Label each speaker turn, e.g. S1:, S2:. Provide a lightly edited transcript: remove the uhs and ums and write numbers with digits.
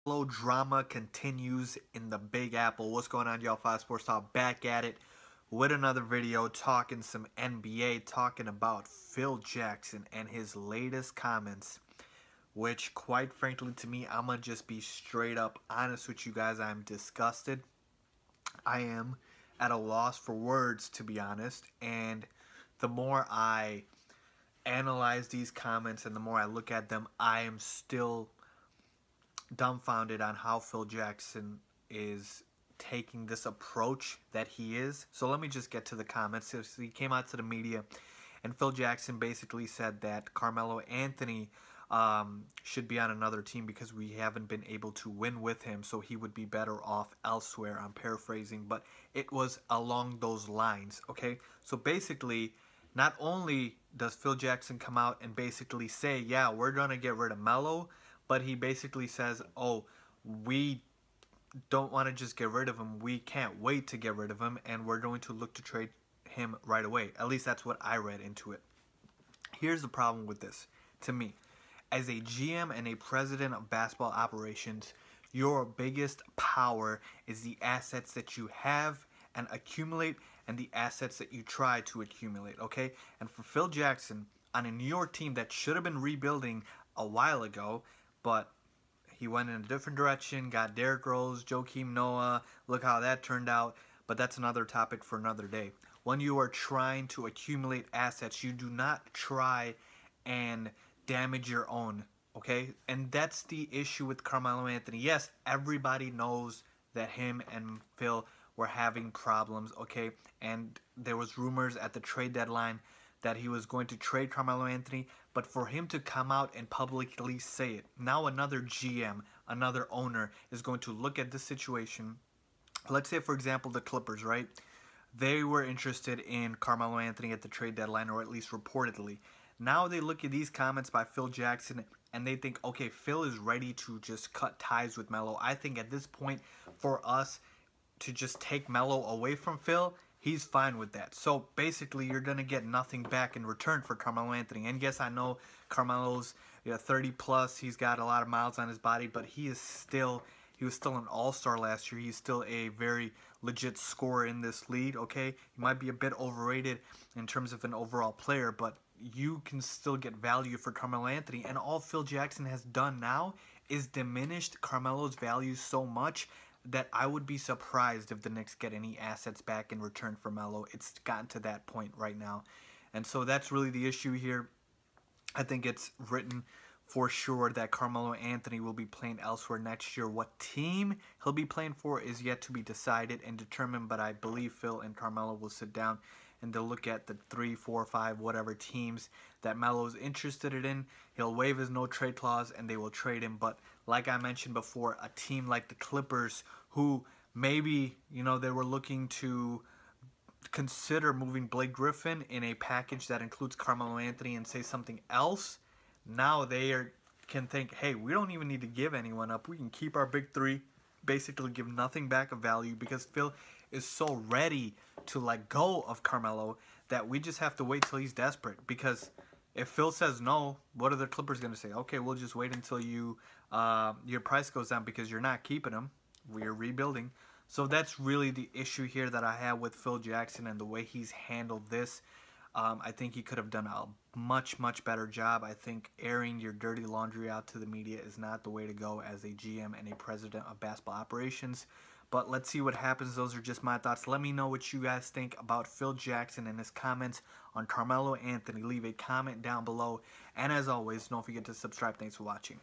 S1: Drama continues in the Big Apple. What's going on, y'all? 5 Sports Talk back at it with another video talking some NBA, talking about Phil Jackson and his latest comments, which quite frankly to me, I'm gonna just be straight up honest with you guys. I'm disgusted. I am at a loss for words, to be honest, and the more I analyze these comments and the more I look at them, I am still dumbfounded on how Phil Jackson is taking this approach that he is. So let me just get to the comments. So he came out to the media and Phil Jackson basically said that Carmelo Anthony should be on another team because we haven't been able to win with him, so he would be better off elsewhere. I'm paraphrasing, but it was along those lines, okay? So basically, not only does Phil Jackson come out and basically say, yeah, we're going to get rid of Melo, but he basically says, oh, we don't want to just get rid of him. We can't wait to get rid of him, and we're going to look to trade him right away. At least that's what I read into it. Here's the problem with this, to me. As a GM and a president of basketball operations, your biggest power is the assets that you have and accumulate and the assets that you try to accumulate, okay? And for Phil Jackson, on a New York team that should have been rebuilding a while ago, but he went in a different direction, got Derrick Rose, Joakim Noah, look how that turned out, but that's another topic for another day. When you are trying to accumulate assets, you do not try and damage your own, okay? And that's the issue with Carmelo Anthony. Yes, everybody knows that him and Phil were having problems, okay? And there was rumors at the trade deadline that he was going to trade Carmelo Anthony, but for him to come out and publicly say it, now another GM, another owner is going to look at this situation. Let's say, for example, the Clippers, right? They were interested in Carmelo Anthony at the trade deadline, or at least reportedly. Now they look at these comments by Phil Jackson and they think, okay, Phil is ready to just cut ties with Melo. I think at this point, for us to just take Melo away from Phil, he's fine with that. So basically, you're going to get nothing back in return for Carmelo Anthony. And yes, I know Carmelo's 30 plus. He's got a lot of miles on his body, but he was still an all-star last year. He's still a very legit scorer in this league, okay? He might be a bit overrated in terms of an overall player, but you can still get value for Carmelo Anthony. And all Phil Jackson has done now is diminished Carmelo's value so much that I would be surprised if the Knicks get any assets back in return for Melo. It's gotten to that point right now. And so that's really the issue here. I think it's written for sure that Carmelo Anthony will be playing elsewhere next year. What team he'll be playing for is yet to be decided and determined, but I believe Phil and Carmelo will sit down and they'll look at the 3, 4, 5, whatever teams that Melo is interested in. He'll waive his no-trade clause, and they will trade him. But like I mentioned before, a team like the Clippers, who maybe, they were looking to consider moving Blake Griffin in a package that includes Carmelo Anthony and say something else, now they can think, hey, we don't even need to give anyone up. We can keep our big three, basically give nothing back of value, because Phil is so ready to let go of Carmelo that we just have to wait till he's desperate. Because if Phil says no, what are the Clippers going to say? Okay, we'll just wait until your price goes down because you're not keeping him. We're rebuilding. So that's really the issue here that I have with Phil Jackson and the way he's handled this. I think he could have done a much, much better job. I think airing your dirty laundry out to the media is not the way to go as a GM and a president of basketball operations. But let's see what happens. Those are just my thoughts. Let me know what you guys think about Phil Jackson and his comments on Carmelo Anthony. Leave a comment down below. And as always, don't forget to subscribe. Thanks for watching.